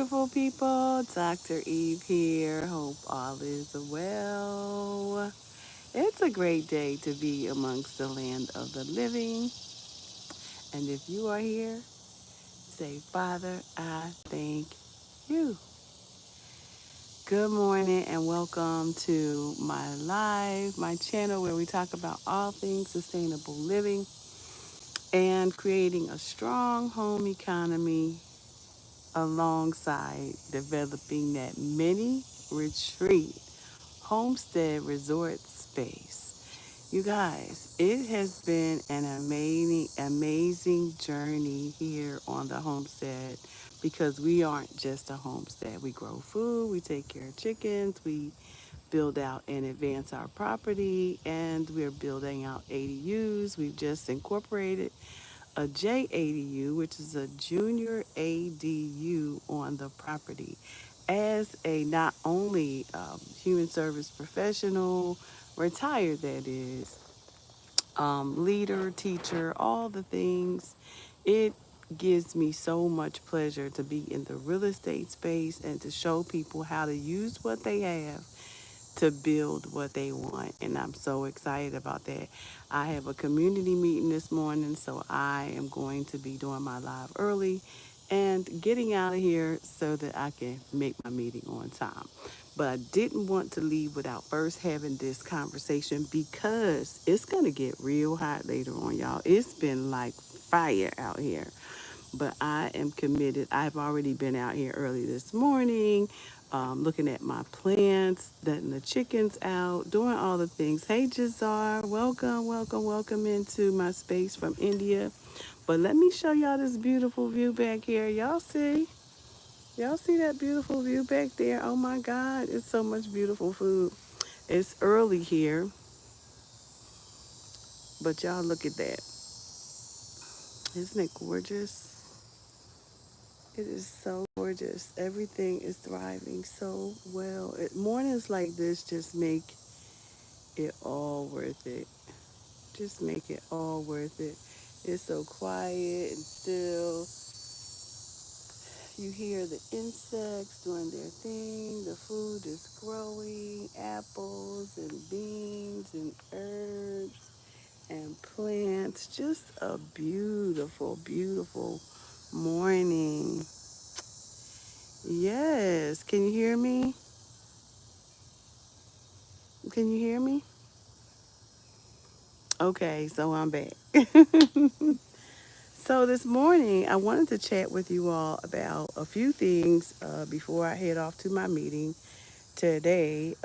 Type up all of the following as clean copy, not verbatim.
beautiful people. Dr. Eve here. Hope all is well. It's a great day to be amongst the land of the living. And if you are here, say, Father, I thank you. Good morning and welcome to my channel where we talk about all things sustainable living and creating a strong home economy alongside developing that mini retreat homestead resort space. You guys, it has been an amazing journey here on the homestead because we aren't just a homestead. We grow food, we take care of chickens, we build out and advance our property, and we're building out ADUs. We've just incorporated a JADU, which is a junior ADU on the property. As a not only human service professional, retired that is, leader, teacher, all the things, it gives me so much pleasure to be in the real estate space and to show people how to use what they have to build what they want. And I'm so excited about that. I have a community meeting this morning, so I am going to be doing my live early and getting out of here so that I can make my meeting on time. But I didn't want to leave without first having this conversation because it's going to get real hot later on, y'all. It's been like fire out here, but I am committed. I've already been out here early this morning, looking at my plants, letting the chickens out, doing all the things. Hey, Jazar, welcome into my space from India. But let me show y'all this beautiful view back here. Y'all see? Y'all see that beautiful view back there? Oh my God, it's so much beautiful food. It's early here, but y'all look at that. Isn't it gorgeous? It is so gorgeous. Everything is thriving so well. Mornings like this just make it all worth it. Just make it all worth it. It's so quiet and still. You hear the insects doing their thing. The food is growing. Apples and beans and herbs and plants. Just a beautiful, beautiful morning. Yes. Can you hear me? Can you hear me? Okay, so I'm back. So this morning, I wanted to chat with you all about a few things before I head off to my meeting today.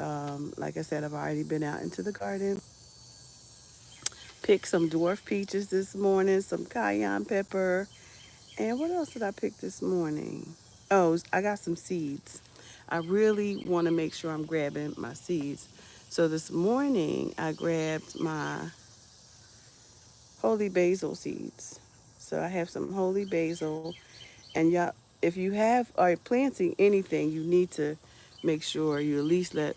Like I said, I've already been out into the garden, picked some dwarf peaches this morning, some cayenne pepper, and what else did I pick this morning? Oh, I got some seeds. I really want to make sure I'm grabbing my seeds. So this morning, I grabbed my holy basil seeds. So I have some holy basil, and y'all, if you are planting anything, you need to make sure you at least let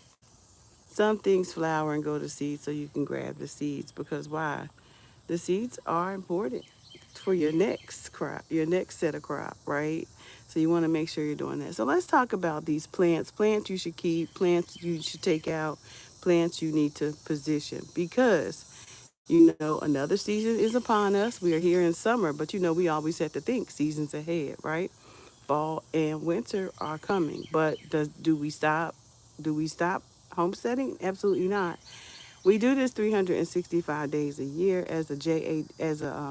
some things flower and go to seed so you can grab the seeds. Because why? The seeds are important for your next crop, your next set of crop, right? So you want to make sure you're doing that. So let's talk about these plants. Plants you should keep, plants you should take out, plants you need to position because another season is upon us. We are here in summer, but we always have to think seasons ahead, right? Fall and winter are coming, but do we stop? Do we stop homesteading? Absolutely not. We do this 365 days a year as a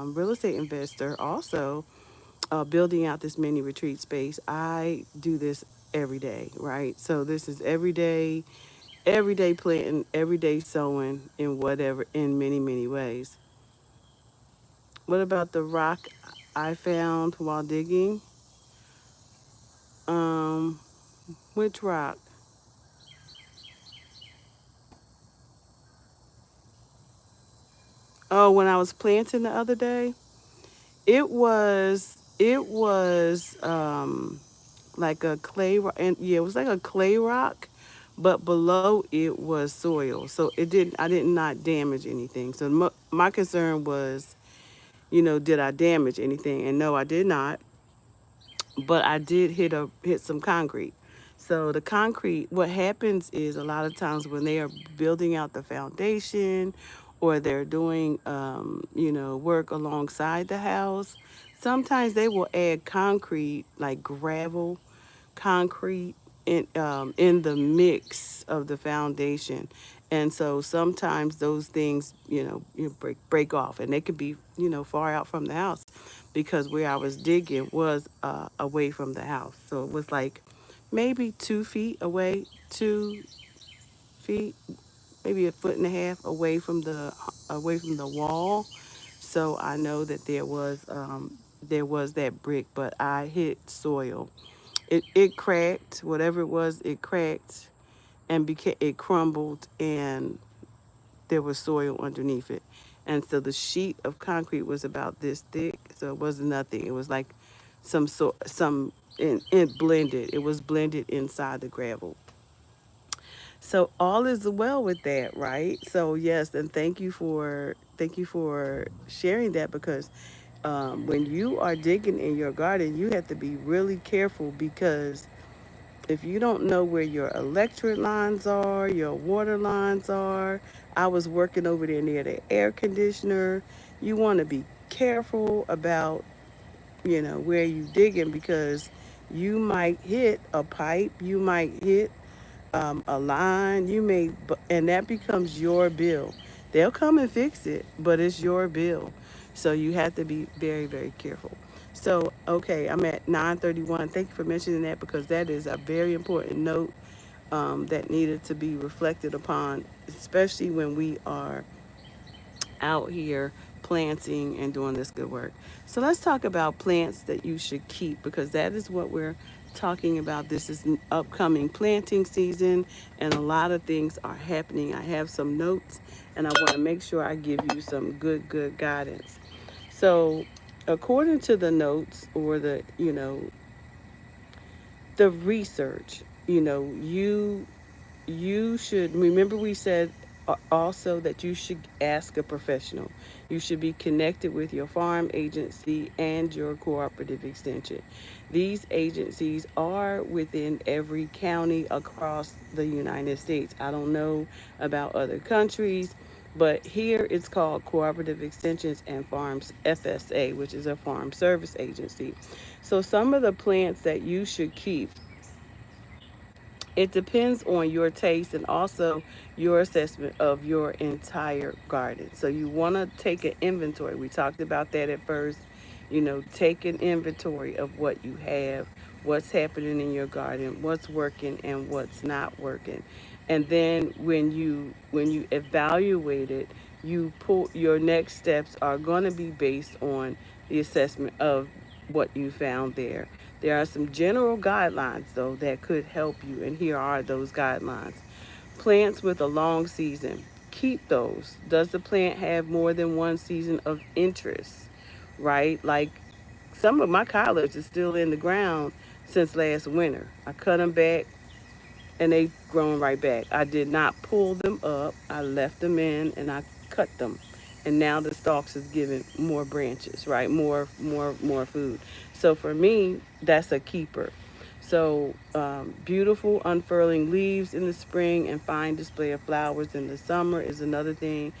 real estate investor. Also, building out this mini retreat space. I do this every day, right? So this is every day planting, every day sowing in many ways. What about the rock I found while digging? Um, which rock? Oh, when I was planting the other day, it was like a clay rock, and yeah, it was like a clay rock, but below it was soil. So I did not damage anything. So my concern was, did I damage anything? And no, I did not. but I did hit some concrete. So the concrete, what happens is a lot of times when they are building out the foundation, or they're doing work alongside the house, sometimes they will add concrete, like gravel concrete, in the mix of the foundation. And so sometimes those things, you break off, and they could be, far out from the house, because where I was digging was away from the house. So it was like maybe 2 feet away, 2 feet, maybe a foot and a half away from the wall. So I know that there was that brick, but I hit soil. It cracked, whatever it was, it cracked, and it crumbled, and there was soil underneath it. And so the sheet of concrete was about this thick, so it wasn't nothing. It was like some it blended. It was blended inside the gravel. So all is well with that, right? So yes, and thank you for sharing that, because when you are digging in your garden, you have to be really careful, because if you don't know where your electric lines are, your water lines are, I was working over there near the air conditioner. You want to be careful about, where you digging, because you might hit a pipe, you might hit a line, and that becomes your bill. They'll come and fix it, but it's your bill. So you have to be very, very careful. So, okay, I'm at 9:31. Thank you for mentioning that, because that is a very important note that needed to be reflected upon, especially when we are out here planting and doing this good work. So let's talk about plants that you should keep, because that is what we're talking about. This is an upcoming planting season, and a lot of things are happening. I have some notes, and I want to make sure I give you some good guidance. So, according to the notes, or the research, you should remember, we said also that you should ask a professional. You should be connected with your farm agency and your cooperative extension. These agencies are within every county across the United States. I don't know about other countries, but here it's called Cooperative Extensions and Farms, FSA, which is a farm service agency. So some of the plants that you should keep, it depends on your taste and also your assessment of your entire garden. So you want to take an inventory. We talked about that at first. Take an inventory of what you have, what's happening in your garden, what's working and what's not working. And then when you evaluate it, you pull your next steps are going to be based on the assessment of what you found there. There are some general guidelines, though, that could help you, and here are those guidelines. Plants with a long season, keep those. Does the plant have more than one season of interest? Right? Like, some of my collards are still in the ground since last winter. I cut them back, and they grown right back. I did not pull them up. I left them in, and I cut them. And now the stalks is giving more branches, right? More food. So for me, that's a keeper. So beautiful unfurling leaves in the spring and fine display of flowers in the summer is another thing.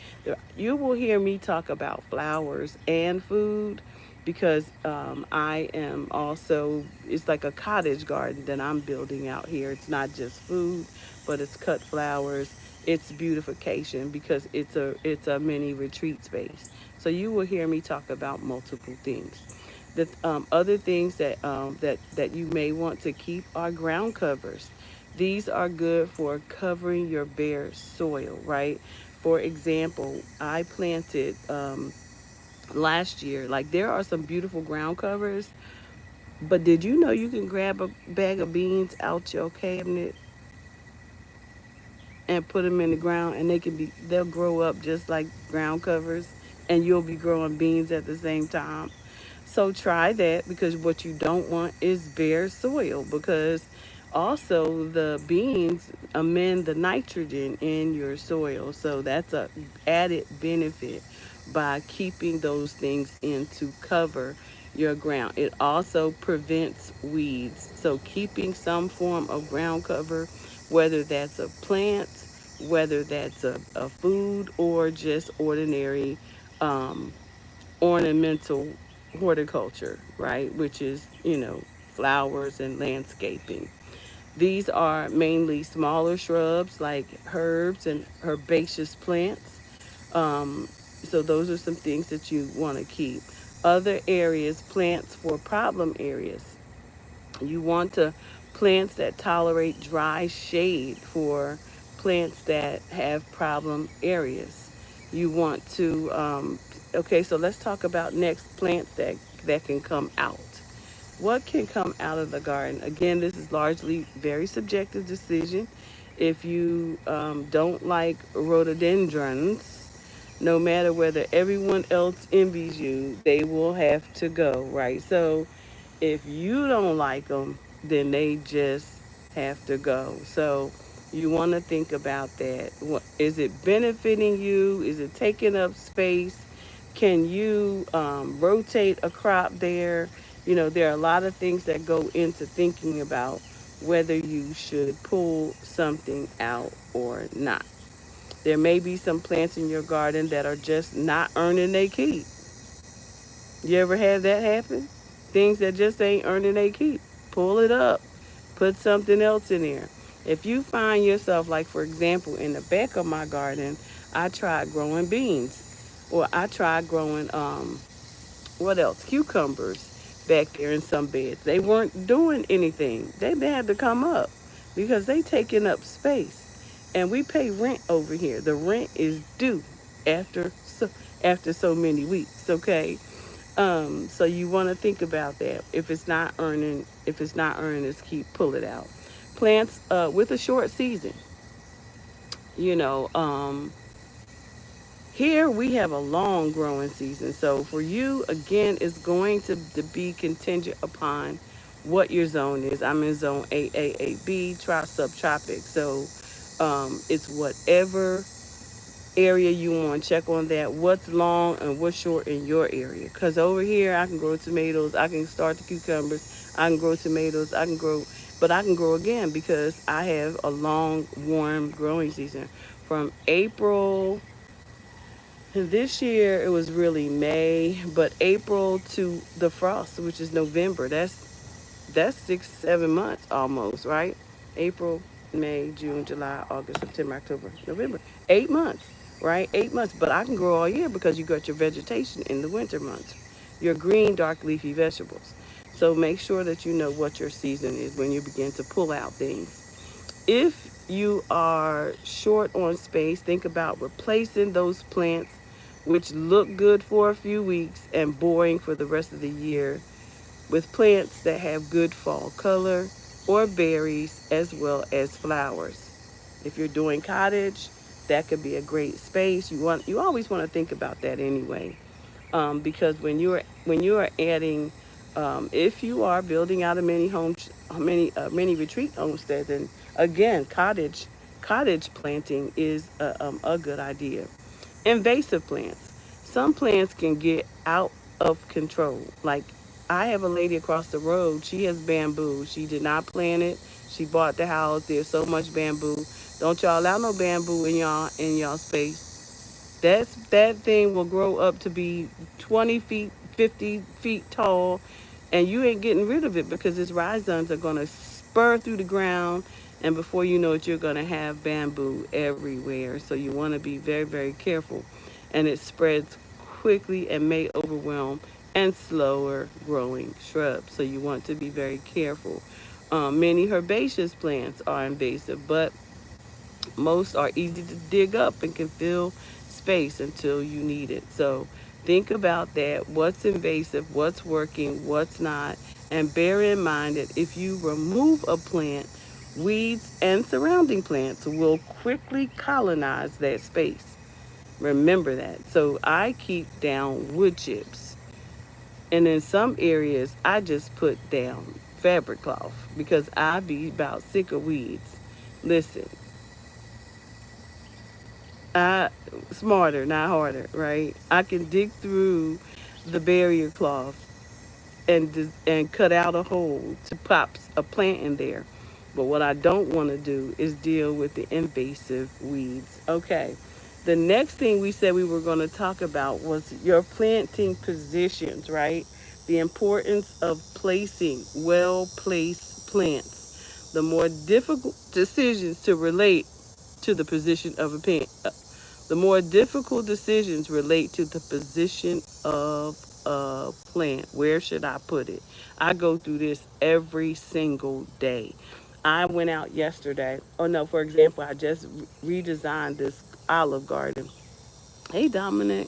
You will hear me talk about flowers and food, because I am also, it's like a cottage garden that I'm building out here. It's not just food, but it's cut flowers. It's beautification, because it's a mini retreat space. So you will hear me talk about multiple things. The other things that you may want to keep are ground covers. These are good for covering your bare soil, right? For example, I planted last year. Like, there are some beautiful ground covers, but did you know you can grab a bag of beans out your cabinet and put them in the ground, and they'll grow up just like ground covers, and you'll be growing beans at the same time. So try that, because what you don't want is bare soil, because also the beans amend the nitrogen in your soil. So that's a added benefit by keeping those things in to cover your ground. It also prevents weeds. So keeping some form of ground cover, whether that's a plant, whether that's a food, or just ordinary um, ornamental horticulture, right? Which is, flowers and landscaping. These are mainly smaller shrubs like herbs and herbaceous plants. So those are some things that you want to keep. Other areas, plants for problem areas. You want to plants that tolerate dry shade for plants that have problem areas. You want to okay, so let's talk about next plants that can come out. What can come out of the garden? Again, this is largely very subjective decision. If you don't like rhododendrons, no matter whether everyone else envies you, they will have to go, right? So if you don't like them, then they just have to go. So you want to think about that. Is it benefiting you? Is it taking up space? Can you rotate a crop there? There are a lot of things that go into thinking about whether you should pull something out or not. There may be some plants in your garden that are just not earning their keep. You ever had that happen? Things that just ain't earning their keep. Pull it up. Put something else in there. If you find yourself, like for example, in the back of my garden, I tried growing beans. Or I tried growing what else? Cucumbers back there in some beds. They weren't doing anything. They had to come up because they taking up space. And we pay rent over here. The rent is due after so many weeks, okay? So you want to think about that. If it's not earning its keep, pull it out. Plants with a short season. You know, here we have a long growing season. So for you, again, it's going to be contingent upon what your zone is. I'm in zone AAAB, subtropic. So it's whatever area you want to check on that. What's long and what's short in your area? Because over here, I can grow tomatoes. I can start the cucumbers. I can grow tomatoes. But I can grow again because I have a long, warm growing season from April. This year it was really May, but April to the frost, which is November. That's 6, 7 months almost, right? April, May, June, July, August, September, October, November. 8 months, right? 8 months. But I can grow all year because you got your vegetation in the winter months. Your green, dark leafy vegetables. So make sure that you know what your season is when you begin to pull out things. If you are short on space, think about replacing those plants which look good for a few weeks and boring for the rest of the year with plants that have good fall color or berries as well as flowers. If you're doing cottage, that could be a great space. You always want to think about that anyway, because when you are adding, if you are building out a mini retreat homestead, then again cottage planting is a good idea. Invasive plants. Some plants can get out of control. Like I have a lady across the road. She has bamboo. She did not plant it. She bought the house. There's so much bamboo. Don't y'all allow no bamboo in y'all space. That thing will grow up to be 20 feet, 50 feet tall, and you ain't getting rid of it because its rhizomes are gonna spur through the ground, and before you know it, you're gonna have bamboo everywhere. So you want to be very, very careful, and it spreads quickly and may overwhelm and slower growing shrubs. So you want to be very careful. Many herbaceous plants are invasive, but most are easy to dig up and can fill space until you need it. So think about that. What's invasive, what's working, what's not. And bear in mind that if you remove a plant, weeds and surrounding plants will quickly colonize that space. Remember that. So I keep down wood chips. And in some areas, I just put down fabric cloth because I be about sick of weeds. Listen, I smarter, not harder, right? I can dig through the barrier cloth and cut out a hole to pop a plant in there. But what I don't want to do is deal with the invasive weeds. Okay. The next thing we said we were going to talk about was your planting positions, right? The importance of placing well placed plants. The more difficult decisions to relate to the position of a plant. The more difficult decisions relate to the position of a plant. Where should I put it? I go through this every single day. I went out yesterday. Oh no, for example, I just redesigned this Olive Garden. Hey, Dominic.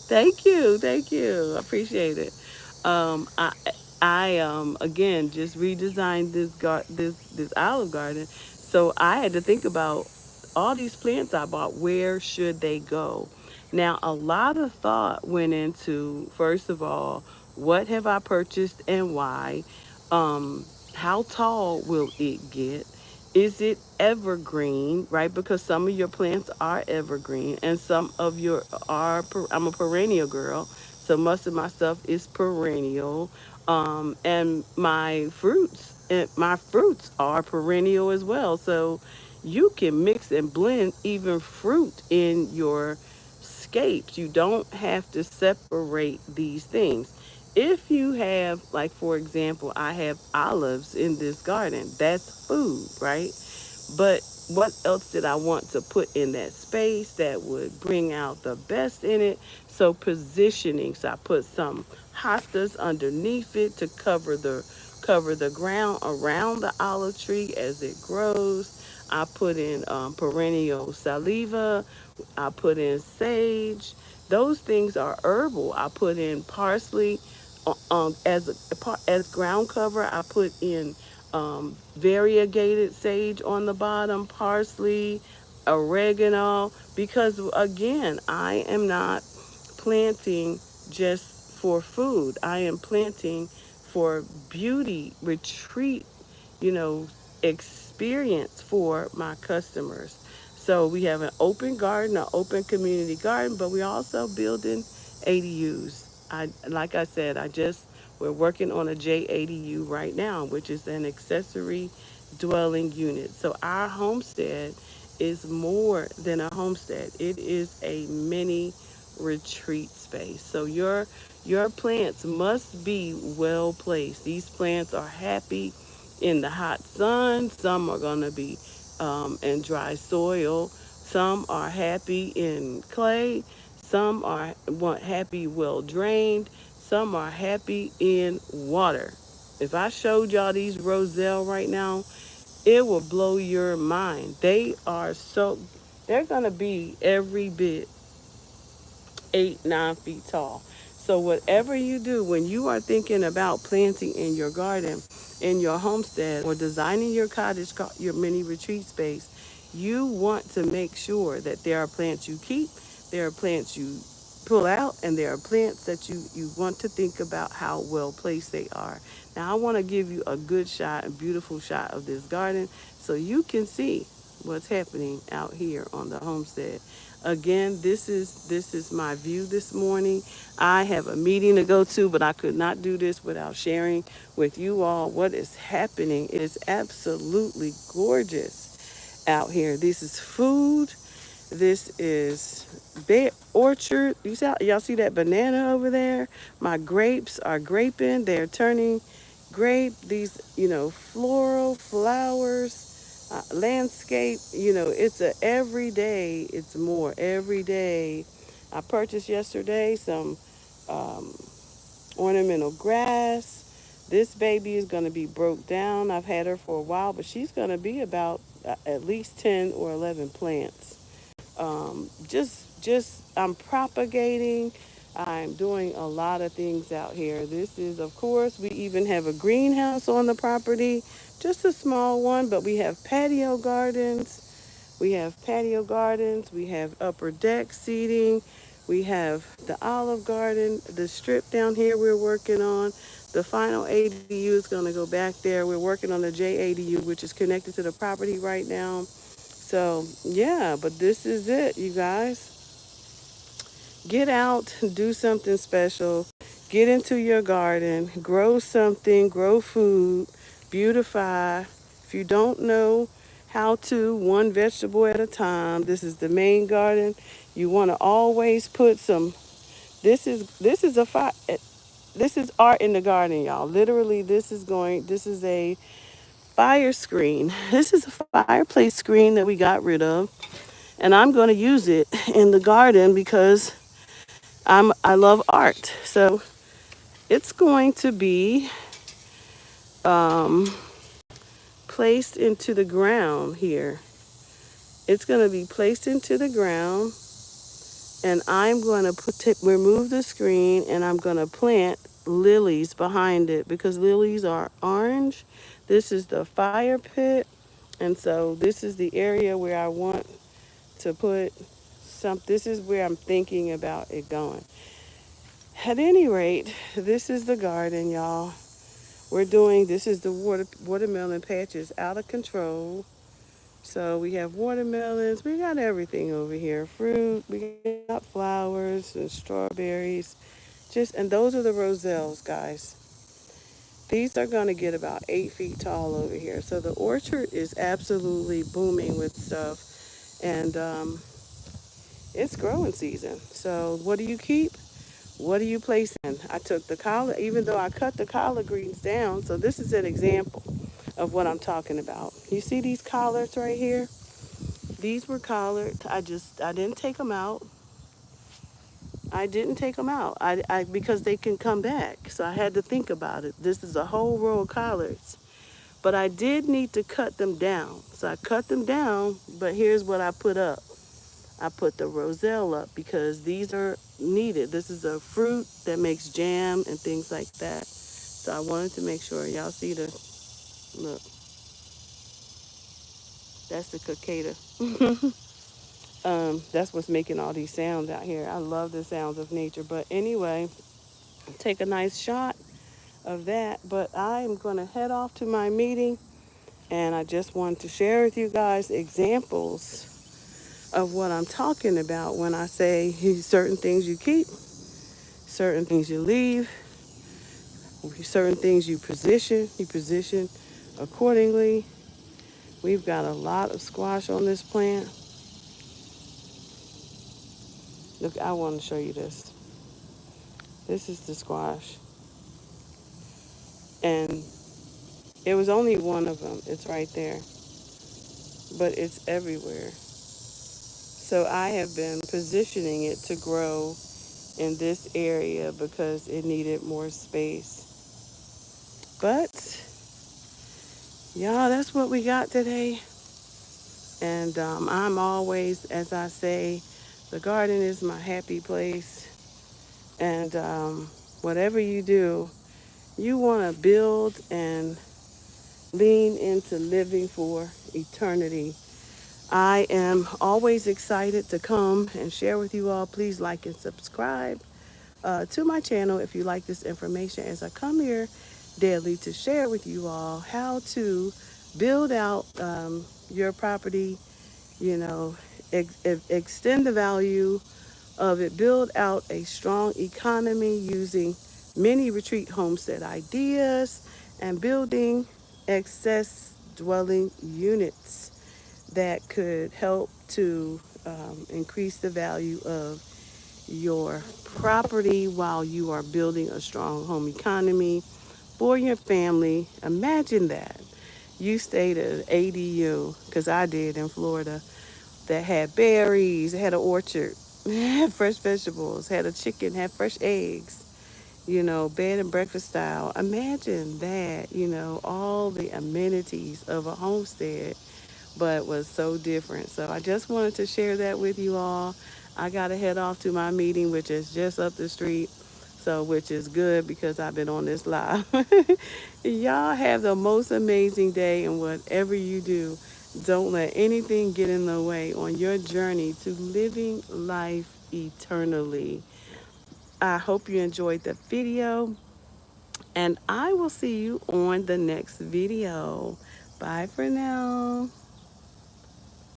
Thank you, thank you. I appreciate it. I again just redesigned this Olive Garden, so I had to think about all these plants I bought. Where should they go? Now, a lot of thought went into, first of all, what have I purchased and why? How tall will it get? Is it evergreen, right? Because some of your plants are evergreen and some of your are, I'm a perennial girl. So most of my stuff is perennial. And my fruits are perennial as well. So you can mix and blend even fruit in your scapes. You don't have to separate these things. If you have, like, for example, I have olives in this garden, that's food, right? But what else did I want to put in that space that would bring out the best in it? So positioning. So I put some hostas underneath it to cover the ground around the olive tree as it grows. I put in perennial saliva. I put in sage. Those things are herbal. I put in parsley as ground cover. I put in variegated sage on the bottom, parsley, oregano, because again, I am not planting just for food. I am planting for beauty, retreat, you know, experience for my customers. So we have an open garden, an open community garden, but we also building ADUs. Like I said, we're working on a JADU right now, which is an accessory dwelling unit. So our homestead is more than a homestead. It is a mini retreat space. So your plants must be well placed. These plants are happy in the hot sun. Some are going to be in dry soil. Some are happy in clay. Some are want happy well drained. Some are happy in water. If I showed y'all these roselle right now, it will blow your mind. They're gonna be every bit 8, 9 feet tall. So whatever you do when you are thinking about planting in your garden, in your homestead, or designing your cottage, your mini retreat space, you want to make sure that there are plants you keep, there are plants you pull out, and there are plants that you want to think about how well placed they are. Now I want to give you a good shot, a beautiful shot of this garden so you can see what's happening out here on the homestead. Again, this is my view this morning. I have a meeting to go to, but I could not do this without sharing with you all what is happening. It is absolutely gorgeous out here. This is food. This is orchard. Y'all see that banana over there? My grapes are graping. They're turning grape. These, floral flowers, landscape. It's a every day. It's more every day. I purchased yesterday some um, ornamental grass. This baby is going to be broke down. I've had her for a while, but she's going to be about at least 10 or 11 plants. Just I'm propagating. I'm doing a lot of things out here. This is, of course, we even have a greenhouse on the property, just a small one, but we have patio gardens. We have patio gardens. We have upper deck seating. We have the Olive Garden, the strip down here we're working on. The final ADU is going to go back there. We're working on the JADU, which is connected to the property right now. So, yeah, but this is it, you guys. Get out, do something special. Get into your garden, grow something, grow food, beautify. If you don't know how to, one vegetable at a time, this is the main garden. You want to always put some. This is a fire. This is art in the garden, y'all. Literally, this is going. This is a fire screen. This is a fireplace screen that we got rid of, and I'm going to use it in the garden because I love art. So it's going to be um, placed into the ground here. It's going to be placed into the ground, and I'm going to remove the screen, and I'm going to plant lilies behind it because lilies are orange. This is the fire pit, and so this is the area where I want to put some. This is where I'm thinking about it going. At any rate, this is the garden, y'all. This is the watermelon patches out of control. So we have watermelons, we got everything over here. Fruit, we got flowers and strawberries. And those are the roselles, guys. These are going to get about 8 feet tall over here. So the orchard is absolutely booming with stuff. And it's growing season. So what do you keep? What do you place in? I took the collard, even though I cut the collard greens down. So this is an example of what I'm talking about. You see these collards right here? These were collards. I didn't take them out. I didn't take them out. Because they can come back. So I had to think about it. This is a whole row of collards. But I did need to cut them down. So I cut them down, but here's what I put up. I put the roselle up because these are needed. This is a fruit that makes jam and things like that. So I wanted to make sure y'all see look, that's the cicada. That's what's making all these sounds out here. I love the sounds of nature. But anyway, take a nice shot of that. But I am going to head off to my meeting. And I just wanted to share with you guys examples of what I'm talking about when I say certain things you keep, certain things you leave, certain things you position accordingly. We've got a lot of squash on this plant. Look, I want to show you this. This is the squash. And it was only one of them. It's right there. But it's everywhere. So I have been positioning it to grow in this area because it needed more space. But, y'all, that's what we got today. And I'm always, as I say, the garden is my happy place. And whatever you do, you want to build and lean into living for eternity. I am always excited to come and share with you all. Please like and subscribe to my channel if you like this information as I come here daily to share with you all how to build out your property, you know, extend the value of it, build out a strong economy using mini retreat homestead ideas and building excess dwelling units that could help to increase the value of your property while you are building a strong home economy for your family. Imagine that. You stayed at an ADU, because I did in Florida, that had berries, had an orchard, had fresh vegetables, had a chicken, had fresh eggs, bed and breakfast style. Imagine that, all the amenities of a homestead, but was so different. So I just wanted to share that with you all. I got to head off to my meeting, which is just up the street. So, which is good because I've been on this live. Y'all have the most amazing day, and whatever you do, don't let anything get in the way on your journey to living life eternally. I hope you enjoyed the video, and I will see you on the next video. Bye for now.